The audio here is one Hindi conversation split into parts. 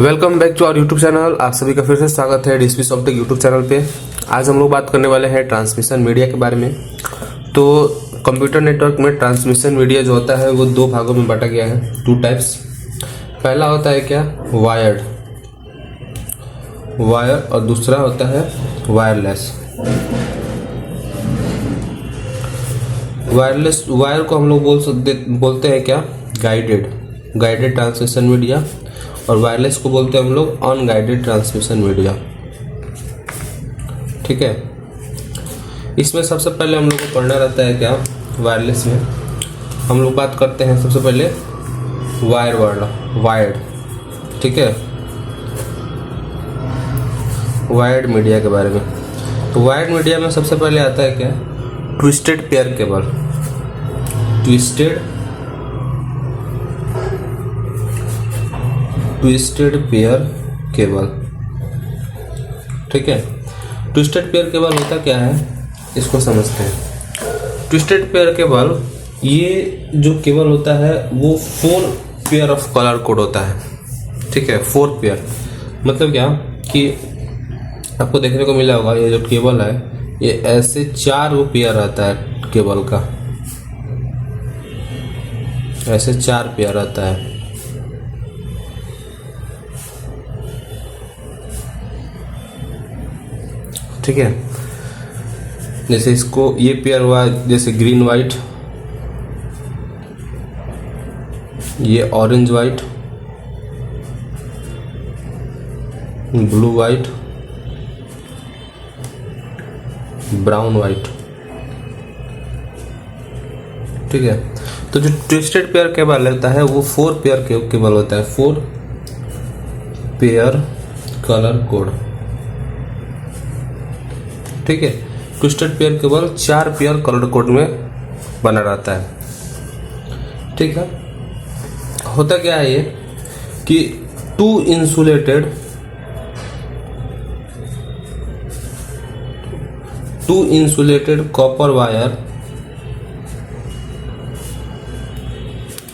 Welcome back to our YouTube channel. आप सभी का फिर से स्वागत है डीएसपी सॉफ्टटेक यूट्यूब चैनल पे। आज हम लोग बात करने वाले हैं ट्रांसमिशन मीडिया के बारे में। तो कंप्यूटर नेटवर्क में ट्रांसमिशन मीडिया जो होता है वो दो भागों में बांटा गया है, टू टाइप्स। पहला होता है क्या, वायर, और दूसरा होता है वायरलेस। वायर को हम लोग बोलते हैं क्या, गाइडेड ट्रांसमिशन मीडिया, और वायरलेस को बोलते हैं हम लोग अनगाइडेड ट्रांसमिशन मीडिया। ठीक है, इसमें सबसे पहले हम लोग को पढ़ना रहता है क्या, वायरलेस में हम लोग बात करते हैं सबसे पहले वायर्ड। ठीक है, वायर्ड मीडिया के बारे में। तो वायर्ड मीडिया में सबसे पहले आता है क्या, twisted pair cable. Twisted pair cable. ठीक है, ट्विस्टेड पेयर केबल होता क्या है, इसको समझते हैं। ट्विस्टेड पेयर केबल, ये जो केबल होता है वो 4 पेयर ऑफ कलर कोड होता है। ठीक है, 4 पेयर मतलब क्या कि आपको देखने को मिला होगा, ये जो केबल है ये ऐसे 4 पेयर रहता है केबल का, ऐसे 4 पेयर रहता है। ठीक है, जैसे इसको ये पेयर हुआ, जैसे ग्रीन वाइट, ये orange white, blue white, brown white. ठीक है, तो जो ट्विस्टेड पेयर केबल रहता है वो 4 पेयर केबल होता है, 4 पेयर कलर कोड। ठीक है, twisted pair cable 4 pair colour code में बना रहता है। ठीक है, होता क्या है ये कि two insulated copper wire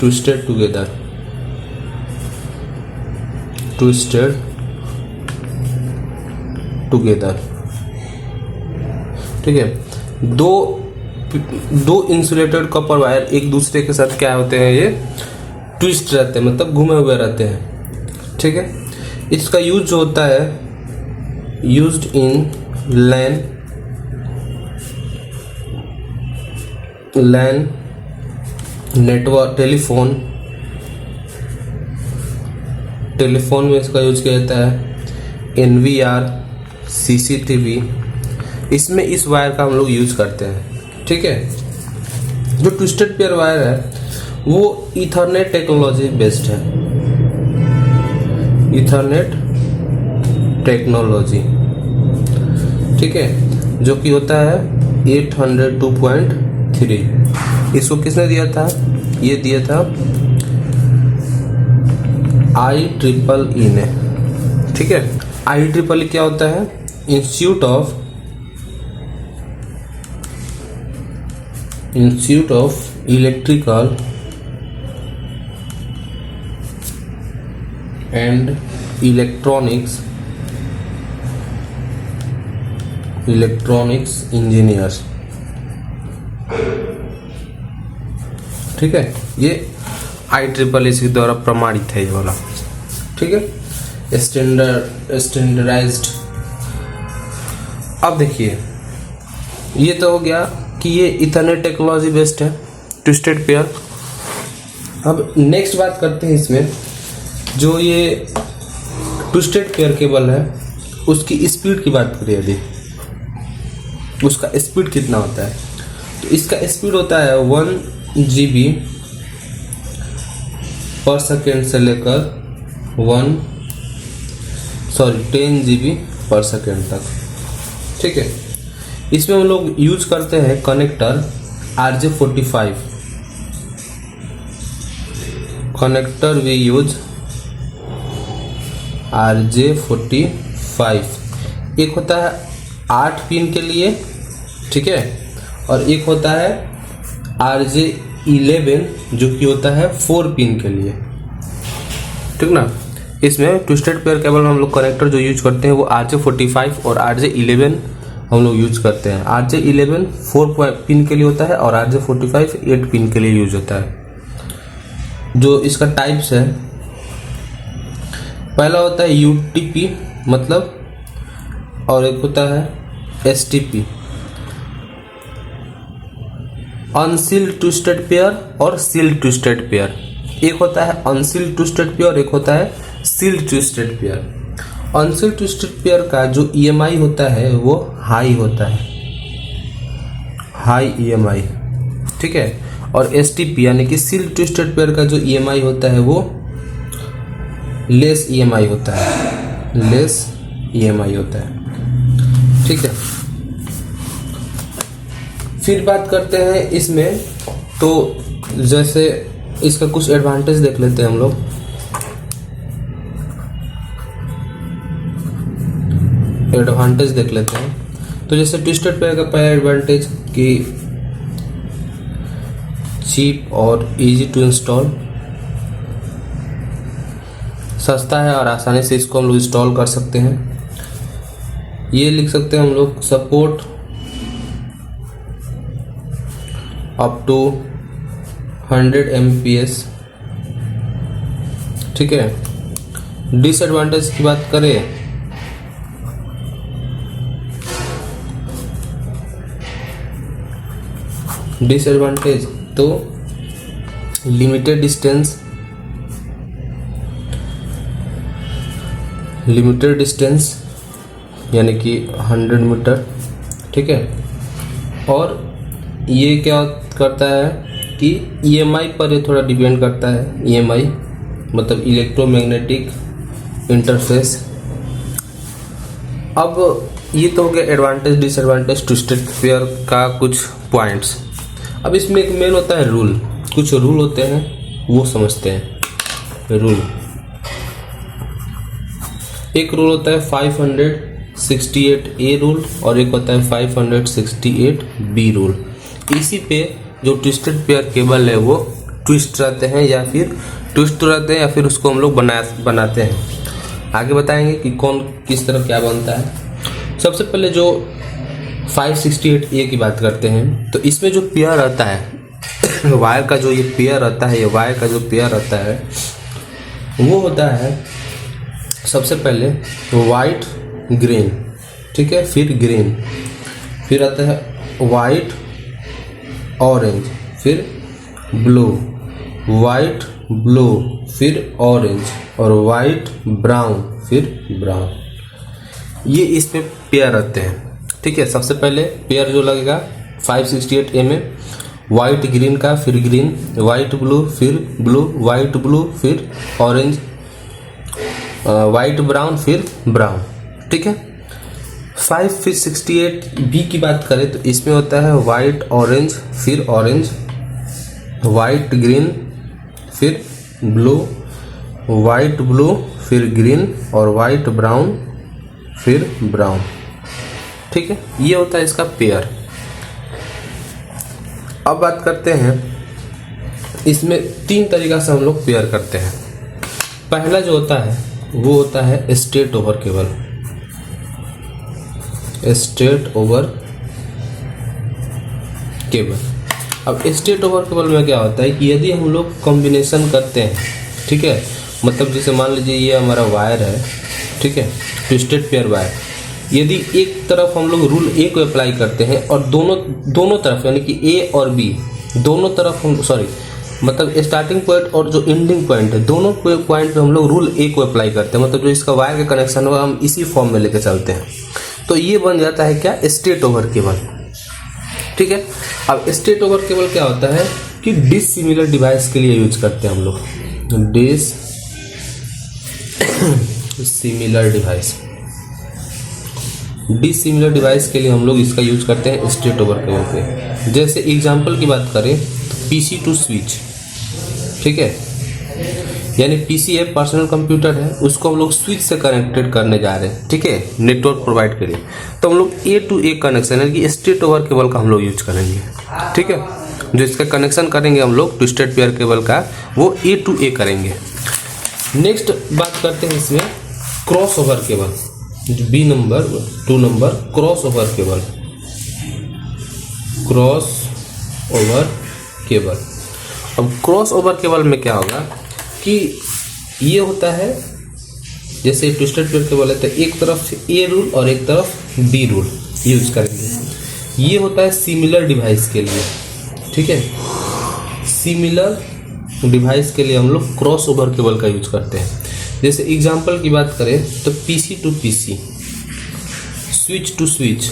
twisted together. ठीक है, दो इंसुलेटेड कॉपर वायर एक दूसरे के साथ क्या होते हैं, ये ट्विस्ट रहते हैं, मतलब घूमे हुए रहते हैं। ठीक है, इसका यूज जो होता है, used in LAN network, telephone में इसका यूज किया जाता है, NVR, CCTV, इसमें इस वायर का हम लोग यूज करते हैं। ठीक है, जो ट्विस्टेड पेयर वायर है वो ईथरनेट टेक्नोलॉजी बेस्ड है, ईथरनेट टेक्नोलॉजी। ठीक है, जो कि होता है 802.3। इसको किसने दिया था, ये दिया था IEEE ने। ठीक है, IEEE क्या होता है, institute of electrical and electronics engineers. ठीक है, ये IEEE के द्वारा प्रमाणित है ये वाला। ठीक है, स्टैंडर्डाइज्ड। अब देखिए, ये तो हो गया कि ये इथरनेट टेक्नोलॉजी बेस्ड है, ट्विस्टेड पेयर। अब नेक्स्ट बात करते हैं, इसमें जो ये ट्विस्टेड पेयर केबल है उसकी स्पीड की बात करें, यदि उसका स्पीड कितना होता है, तो इसका स्पीड होता है 1 GB पर सेकेंड से लेकर 10 GB पर सेकेंड तक। ठीक है, इसमें हम लोग यूज करते हैं connector RJ45। Connector we use RJ45। एक होता है 8 पिन के लिए, ठीक है, और एक होता है RJ11 जो कि होता है 4 पिन के लिए। ठीक ना, इसमें ट्विस्टेड पेयर केबल में हम लोग कनेक्टर जो यूज करते हैं वो RJ45 और RJ11 हम लोग यूज करते हैं। RJ11 4 पिन के लिए होता है और RJ45 8 पिन के लिए यूज होता है। जो इसका टाइप्स है, पहला होता है UTP मतलब, और एक होता है STP अनसील्ड ट्विस्टेड पेयर और सील्ड ट्विस्टेड पेयर। एक होता है अनसील्ड ट्विस्टेड पेयर, एक होता है shielded twisted pair. Unshielded twisted pair का जो EMI होता है वो हाई होता है, हाई EMI, ठीक है। और STP यानी कि सील्ड ट्विस्टेड पेयर का जो EMI होता है वो लेस EMI होता है, लेस EMI होता है, ठीक है। फिर बात करते हैं इसमें, तो जैसे इसका कुछ एडवांटेज देख लेते हैं हम लोग। एडवांटेज देख लेते हैं, तो जैसे ट्विस्टेड पेयर का पहला एडवांटेज कि चीप और इजी टू इंस्टॉल, सस्ता है और आसानी से इसको हम लोग इंस्टॉल कर सकते हैं। ये लिख सकते हैं हम लोग सपोर्ट अप टू 100 MPS, ठीक है। डिसएडवांटेज की बात करें डिसएडवांटेज तो लिमिटेड डिस्टेंस यानी कि 100 मीटर, ठीक है। और ये क्या करता है कि EMI पर ये थोड़ा डिपेंड करता है। EMI मतलब इलेक्ट्रोमैग्नेटिक इंटरफेस। अब ये तो हो गया एडवांटेज डिसएडवांटेज ट्विस्टेड पेयर का कुछ पॉइंट्स। अब इसमें एक मेन होता है रूल, कुछ रूल होते हैं वो समझते हैं। रूल, एक रूल होता है 568A रूल और एक होता है 568B रूल। इसी पे जो ट्विस्टेड पेयर केबल है वो ट्विस्ट रहते हैं या फिर ट्विस्ट रहते हैं या फिर उसको हम लोग बनाते हैं। आगे बताएंगे कि कौन किस तरह क्या बनता है। सबसे पहले जो 568A की बात करते हैं, तो इसमें जो पेयर रहता है वायर का, जो ये पेयर रहता है, ये वायर का जो पेयर रहता है वो होता है सबसे पहले वाइट ग्रीन, ठीक है, फिर ग्रीन, फिर आता है वाइट ऑरेंज, फिर ब्लू, वाइट ब्लू, फिर ऑरेंज और वाइट ब्राउन, फिर ब्राउन। ये इसमें पेयर रहते हैं, ठीक है। सबसे पहले पेयर जो लगेगा 568A में वाइट ग्रीन का, फिर ग्रीन, वाइट ब्लू, फिर ब्लू, वाइट ब्लू, फिर ऑरेंज, वाइट ब्राउन, फिर ब्राउन, ठीक है। 568B की बात करें तो इसमें होता है वाइट ऑरेंज, फिर ऑरेंज, वाइट ग्रीन, फिर ब्लू, वाइट ब्लू, फिर ग्रीन और वाइट ब्राउन, फिर ब्राउन, ठीक है। ये होता है इसका पेयर। अब बात करते हैं इसमें 3 तरीका से हम लोग पेयर करते हैं। पहला जो होता है वो होता है straight over cable. Straight over cable. अब स्ट्रेट ओवर केबल में क्या होता है कि यदि हम लोग कॉम्बिनेशन करते हैं, ठीक है, मतलब जैसे मान लीजिए ये हमारा वायर है, ठीक है, ट्विस्टेड पेयर वायर, यदि एक तरफ हम लोग रूल ए को अप्लाई करते हैं और दोनों तरफ यानी कि ए और बी दोनों तरफ हम मतलब स्टार्टिंग पॉइंट और जो एंडिंग पॉइंट है दोनों पॉइंट पे हम लोग रूल ए को अप्लाई करते हैं, मतलब जो इसका वायर का कनेक्शन होगा हम इसी फॉर्म में लेके चलते हैं, तो ये बन जाता है क्या, स्ट्रेट ओवर केबल, ठीक है। अब स्ट्रेट ओवर केबल क्या होता है कि डिसिमिलर डिवाइस के लिए यूज करते हैं हम लोग। डिसिमिलर डिवाइस के लिए हम लोग इसका यूज करते हैं स्ट्रेट ओवर केबल पे। जैसे एग्जांपल की बात करें तो PC टू स्विच, ठीक है, यानी PC है पर्सनल कंप्यूटर है, उसको हम लोग स्विच से कनेक्टेड करने जा रहे हैं, ठीक है, नेटवर्क प्रोवाइड के लिए, तो हम लोग A to A कनेक्शन है कि स्ट्रेट ओवर केबल का हम लोग यूज करेंगे, ठीक है। जो इसका कनेक्शन करेंगे हम लोग ट्विस्टेड पेयर केबल का वो A to A करेंगे। नेक्स्ट बात करते हैं इसमें crossover cable, B number 2 number crossover cable. Crossover cable, अब क्रॉस ओवर केबल में क्या होगा कि ये होता है जैसे ट्विस्टेड पेयर केबल है तो एक तरफ ए रूल और एक तरफ बी रूल यूज करेंगे। ये होता है सिमिलर डिवाइस के लिए, ठीक है। सिमिलर डिवाइस के लिए हम लोग क्रॉस ओवर केबल का यूज करते हैं। जैसे एग्जांपल की बात करें तो PC to PC, switch to switch,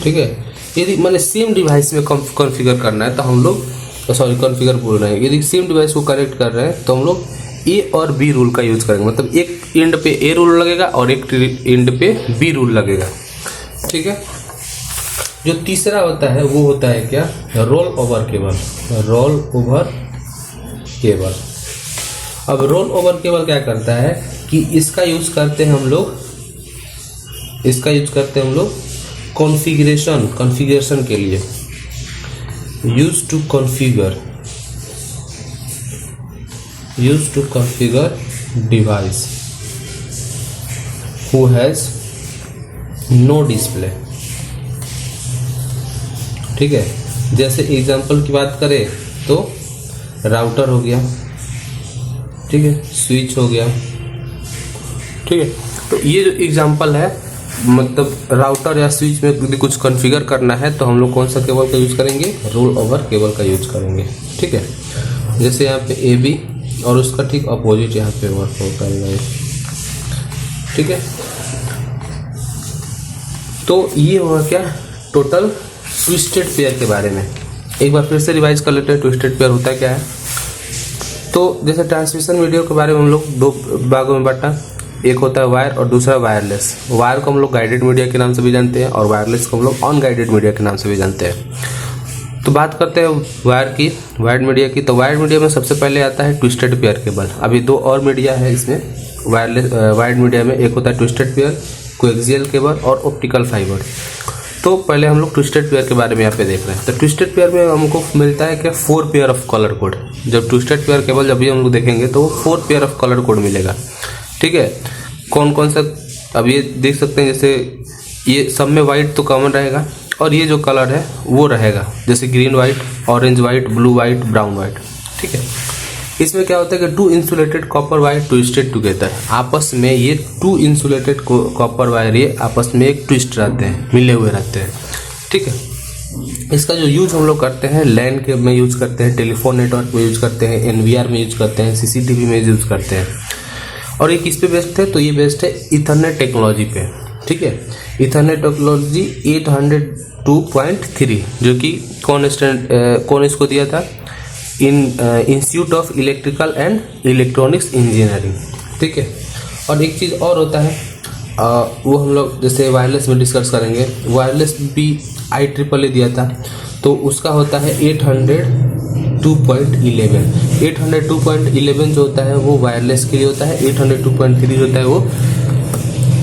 ठीक है। यदि मैंने सेम डिवाइस में कॉन्फ़िगर करना है तो हम लोग कॉन्फ़िगर बोल रहे हैं, यदि सेम डिवाइस को कनेक्ट कर रहे हैं तो हम लोग ए और बी रूल का यूज करेंगे। मतलब एक एंड पे ए रूल लगेगा और एक एंड पे बी रूल लगेगा, ठीक है। जो तीसरा होता है वो होता है क्या, roll over cable. Roll over cable, अब रोल ओवर केबल क्या करता है कि इसका यूज करते हैं हम लोग कॉन्फ़िगरेशन के लिए। Use to configure device who has no display, ठीक है। जैसे एग्जांपल की बात करें तो राउटर हो गया, ठीक है, स्विच हो गया, ठीक है। तो ये जो एग्जांपल है, मतलब राउटर या स्विच में यदि कुछ कॉन्फ़िगर करना है तो हम लोग कौन सा केबल का यूज करेंगे, रोल ओवर केबल का यूज करेंगे, ठीक है। जैसे यहाँ पे ए बी और उसका ठीक अपोजिट यहाँ पे वर्क होता है, ठीक है। तो ये हुआ क्या टोटल ट्विस्टेड पेयर के बारे में। एक बार फिर से रिवाइज कर लेते हैं ट्विस्टेड पेयर होता क्या है। तो जैसे ट्रांसमिशन मीडिया के बारे में हम लोग दो भागों में बांटा, एक होता है वायर और दूसरा वायरलेस। वायर को हम लोग गाइडेड मीडिया के नाम से भी जानते हैं और वायरलेस को हम लोग अनगाइडेड मीडिया के नाम से भी जानते हैं। तो बात करते हैं वायर्ड मीडिया की। तो वायर्ड मीडिया में सबसे पहले आता है ट्विस्टेड पेयर केबल। अभी दो और मीडिया है इसमें वायर्ड मीडिया में, एक होता है ट्विस्टेड पेयर, कोएक्सियल केबल और ऑप्टिकल फाइबर। तो पहले हम लोग ट्विस्टेड पेयर के बारे में यहाँ पे देख रहे हैं। तो ट्विस्टेड पेयर में हमको मिलता है क्या, 4 पेयर ऑफ कलर कोड। जब ट्विस्टेड पेयर केबल जब भी हम लोग देखेंगे तो 4 पेयर ऑफ कलर कोड मिलेगा, ठीक है। कौन कौन सा, अब ये देख सकते हैं, जैसे ये सब में वाइट तो कॉमन रहेगा और ये जो कलर है वो रहेगा, जैसे green white, orange white, blue white, brown white, ठीक है। इसमें क्या होता है कि 2 insulated copper wire twisted together, आपस में ये 2 इंसुलेटेड कॉपर वायर ये आपस में एक ट्विस्ट रहते हैं, मिले हुए रहते हैं, ठीक है। इसका जो यूज हम लोग करते हैं लैन के में यूज करते हैं, टेलीफोन नेटवर्क में यूज करते हैं, एनवीआर में यूज करते हैं, सीसीटीवी में यूज करते हैं। और ये किस पे बेस्ड है, तो ये बेस्ड है ईथरनेट टेक्नोलॉजी पे, ठीक है। ईथरनेट टेक्नोलॉजी 802.3 जो कि कौन इसको दिया था, institute of electrical and electronics engineering, ठीक है। और एक चीज़ और होता है वो हम लोग जैसे वायरलेस में डिस्कस करेंगे। वायरलेस भी IEEE दिया था, तो उसका होता है 802.11। 802.11 जो होता है वो वायरलेस के लिए होता है, 802.3 जो होता है वो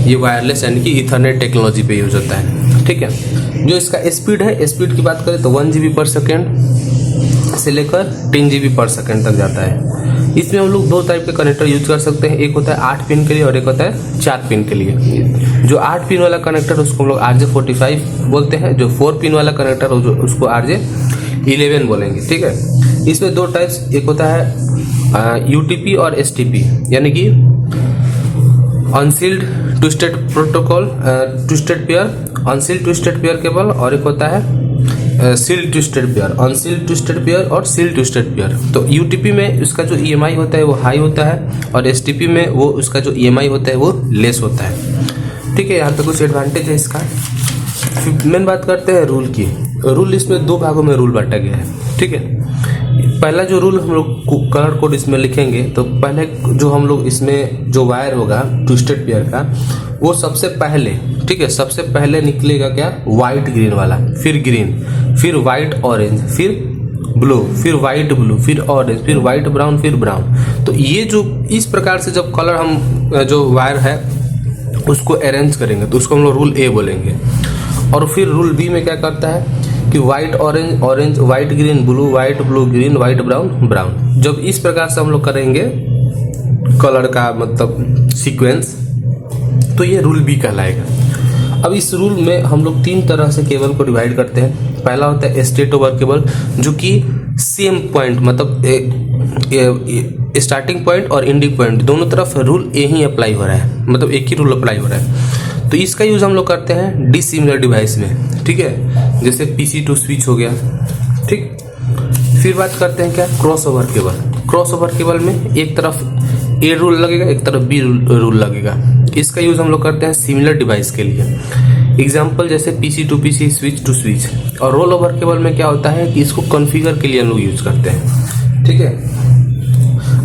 ये वायरलेस यानी कि ईथरनेट टेक्नोलॉजी पे यूज होता है, ठीक है। जो इसका स्पीड है, स्पीड की बात करें तो 1 GB पर सेकेंड से लेकर 10 GB पर सेकेंड तक जाता है। इसमें हम लोग 2 टाइप के कनेक्टर यूज कर सकते हैं, एक होता है 8 पिन के लिए और एक होता है 4 पिन के लिए। जो 8 पिन वाला कनेक्टर उसको हम लोग RJ45 बोलते हैं, जो 4 पिन वाला कनेक्टर उसको RJ11 बोलेंगे, ठीक है। इसमें 2 टाइप्स, एक होता है UTP और STP यानी कि unshielded twisted protocol twisted pair, unshielded twisted pair cable, और एक होता है shielded twisted pair, unshielded twisted pair और सील्ड ट्विस्टेड पेयर। तो UTP में उसका जो EMI होता है वो हाई होता है और STP में वो उसका जो EMI होता है वो लेस होता है, ठीक है। यहाँ पे कुछ एडवांटेज है इसका। मेन बात करते हैं रूल की। रूल इसमें 2 भागों में रूल बांटा गया है, ठीक है। पहला जो रूल हम लोग कलर कोड इसमें लिखेंगे तो पहले जो हम लोग इसमें जो वायर होगा ट्विस्टेड पेयर का वो सबसे पहले, ठीक है, सबसे पहले निकलेगा क्या, वाइट ग्रीन वाला, फिर ग्रीन, फिर वाइट ऑरेंज, फिर ब्लू, फिर वाइट ब्लू, फिर ऑरेंज, फिर वाइट ब्राउन, फिर ब्राउन। तो ये जो इस प्रकार से जब कलर हम जो वायर है उसको अरेंज करेंगे तो उसको हम लोग रूल A बोलेंगे। और फिर रूल B में क्या करता है कि white orange, orange white green blue, white blue green, white brown brown. जब इस प्रकार से हम लोग करेंगे कलर का मतलब सीक्वेंस, तो ये रूल बी कहलाएगा। अब इस रूल में हम लोग 3 तरह से केबल को डिवाइड करते हैं। पहला होता है स्ट्रेट ओवर केबल, जो कि सेम पॉइंट मतलब स्टार्टिंग पॉइंट और एंडिंग पॉइंट दोनों तरफ रूल ए ही अप्लाई हो रहा है, मतलब एक ही रूल अप्लाई हो रहा है। तो इसका यूज हम लोग करते हैं डिसिमिलर डिवाइस में, ठीक है, जैसे पीसी टू स्विच हो गया, ठीक। फिर बात करते हैं क्या, cross over cable. Crossover cable में एक तरफ ए रूल लगेगा, एक तरफ बी रूल लगेगा। इसका यूज हम लोग करते हैं सिमिलर डिवाइस के लिए। एग्जाम्पल जैसे PC to PC, switch to switch. और रोल ओवर केबल में क्या होता है कि इसको कॉन्फ़िगर के लिए हम लोग यूज करते हैं, ठीक है।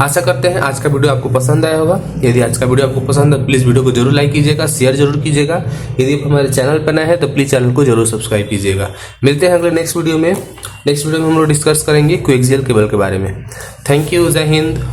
आशा करते हैं आज का वीडियो आपको पसंद आया होगा। यदि आज का वीडियो आपको पसंद है, प्लीज़ वीडियो को जरूर लाइक कीजिएगा, शेयर जरूर कीजिएगा। यदि आप हमारे चैनल पर नए हैं तो प्लीज़ चैनल को जरूर सब्सक्राइब कीजिएगा। मिलते हैं अगले नेक्स्ट वीडियो में। नेक्स्ट वीडियो में हम लोग डिस्कस करेंगे कोएक्सियल केबल के बारे में। थैंक यू, जय हिंद।